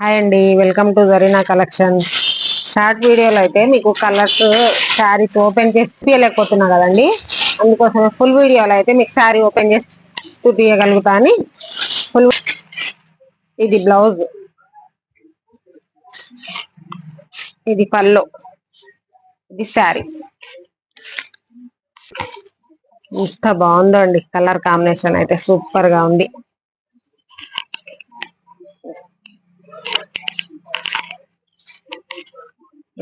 Hi అండి, welcome to Zarina collection. Short వీడియోలో అయితే మీకు కలర్స్ శారీస్ ఓపెన్ చేసి చూపించలేకపోతున్నా కదండి. అందుకోసం ఫుల్ వీడియోలో అయితే మీకు శారీ ఓపెన్ చేసి చూపించగలుగుతా అని ఫుల్. ఇది బ్లౌజ్, ఇది పళ్ళు, ఇది శారీ. ఇంత బాగుందో అండి, కలర్ కాంబినేషన్ అయితే సూపర్ గా ఉంది.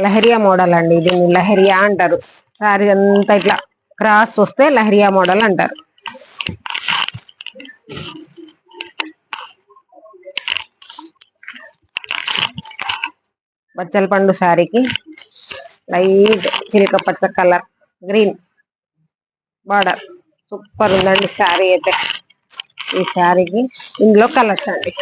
లహరియా మోడల్ అండి, దీన్ని లహరియా అంటారు. శారీ అంతా ఇట్లా క్రాస్ వస్తే లహరియా మోడల్ అంటారు. బచ్చల పండు శారీకి లైట్ చిలక పచ్చ కలర్ గ్రీన్ బార్డర్. సూపర్ ఉందండి శారీ అయితే. ఈ శారీకి ఇందులో కలర్స్ అండి.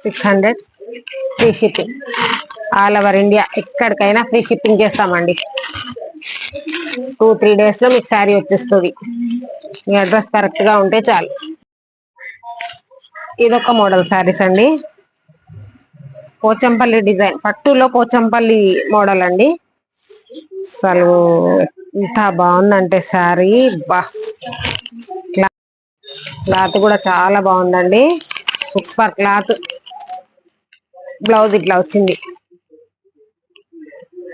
600 free shipping. All over India ఎక్కడికైనా ఫ్రీ షిప్పింగ్ చేస్తామండి. 2-3 days లో మీకు శారీ వచ్చేస్తుంది. మీ అడ్రస్ కరెక్ట్ గా ఉంటే చాలు. ఇదొక మోడల్ శారీస్ అండి, పోచంపల్లి డిజైన్, పట్టులో పోచంపల్లి మోడల్ అండి. అసలు ఇంత బాగుందంటే శారీ, బా క్లాత్ కూడా చాలా బాగుందండి. Super cloth. బ్లౌజ్ ఇట్లా వచ్చింది.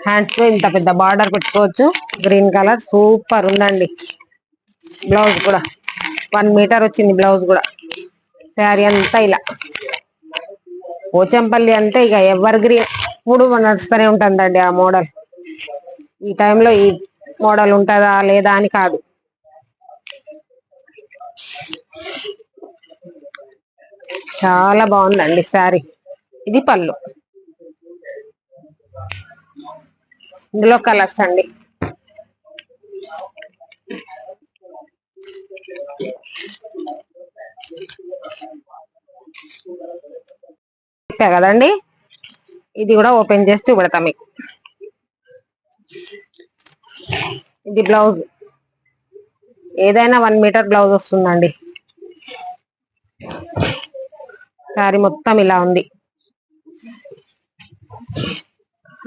హ్యాండ్స్ లో ఇంత పెద్ద బార్డర్ పెట్టుకోవచ్చు. గ్రీన్ కలర్ సూపర్ ఉందండి. బ్లౌజ్ కూడా 1 మీటర్ వచ్చింది. బ్లౌజ్ కూడా శారీ అంతా ఇలా. పోచంపల్లి అంటే ఇక ఎవర్ గ్రీన్, ఇప్పుడు నడుస్తూనే ఉంటుందండి ఆ మోడల్. ఈ టైంలో ఈ మోడల్ ఉంటుందా లేదా అని కాదు. చాలా బాగుందండి శారీ. ఇది పళ్ళు, ఇందులో కలర్స్ అండి. కదండి, ఇది కూడా ఓపెన్ చేసి చూపెడతా మీకు. ఇది బ్లౌజ్, ఏదైనా 1 మీటర్ బ్లౌజ్ వస్తుందండి. శారీ మొత్తం ఇలా ఉంది.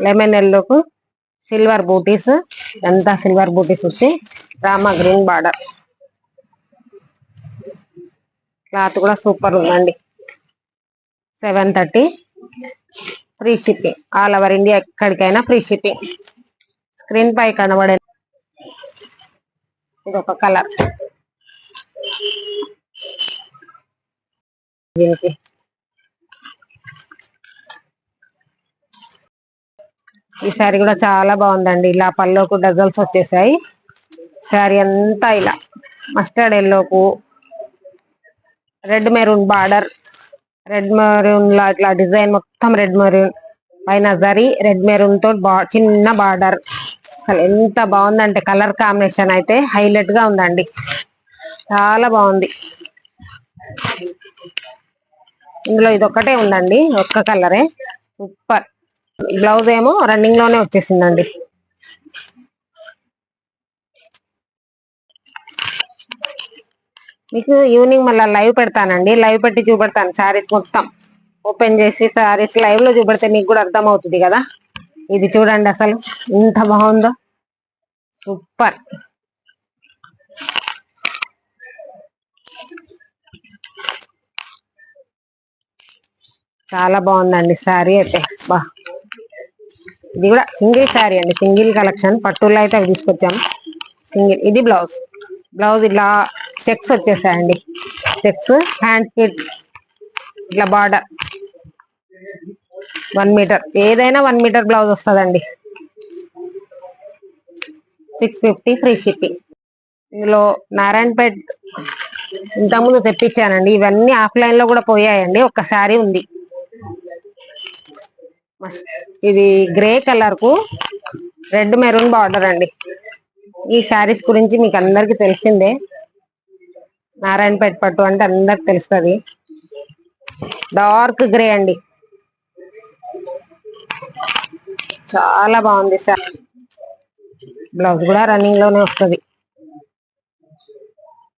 లెమన్ ఎల్లోకు సిల్వర్ బూటీస్, ఎంత సిల్వర్ బూటీస్ వచ్చి రామా గ్రీన్ బార్డర్. క్లాత్ కూడా సూపర్ ఉందండి. 730 free shipping. All over India ఎక్కడికైనా ఫ్రీ షిప్పింగ్. స్క్రీన్ పై కనబడే ఇది ఒక కలర్. దీనికి ఈ శారీ కూడా చాలా బాగుందండి. ఇలా పల్లోకు డజల్స్ వచ్చేసాయి. శారీ అంతా ఇలా మస్టర్డ్ ఎల్లోకు red maroon border. Red maroon లా ఇట్లా డిజైన్ మొత్తం రెడ్ మెరూన్ పైన జరీ రెడ్ మెరూన్ తో చిన్న బార్డర్. అసలు ఎంత బాగుందంటే కలర్ కాంబినేషన్ అయితే హైలైట్ గా ఉందండి. చాలా బాగుంది. ఇందులో ఇది ఒక్కటే ఉందండి, ఒక్క కలరే. సూపర్. బ్లౌజ్ ఏమో రన్నింగ్ లోనే వచ్చేసిందండి. మీకు ఈవినింగ్ మళ్ళీ లైవ్ పెడతానండి, లైవ్ పెట్టి చూపెడతాను శారీస్ మొత్తం ఓపెన్ చేసి. శారీస్ లైవ్ లో చూపెడితే మీకు కూడా అర్థం అవుతుంది కదా. ఇది చూడండి అసలు ఎంత బాగుందో, సూపర్. చాలా బాగుందండి శారీ అయితే. బా, ఇది కూడా సింగిల్ శారీ అండి, సింగిల్ కలెక్షన్. పట్టుల్లో అయితే అవి తీసుకొచ్చాము సింగిల్. ఇది బ్లౌజ్. బ్లౌజ్ ఇలా చెక్స్ వచ్చేసాయండి. చెక్స్ హ్యాండ్ కి ఇట్లా బార్డర్. 1 మీటర్, ఏదైనా 1 మీటర్ బ్లౌజ్ వస్తుందండి. 650 ఫ్రీ షిప్పింగ్. ఇందులో నారాయణపేట్ ఇంతకుముందు తెప్పించానండి. ఇవన్నీ ఆఫ్లైన్ లో కూడా పోయాయండి, ఒక్క శారీ ఉంది. ఇది గ్రే కలర్ కు రెడ్ మెరూన్ బార్డర్ అండి. ఈ శారీస్ గురించి మీకు అందరికి తెలిసిందే. నారాయణపేట పట్టు అంటే అందరికి తెలుస్తుంది. డార్క్ గ్రే అండి, చాలా బాగుంది సార్. బ్లౌజ్ కూడా రన్నింగ్ లోనే వస్తుంది.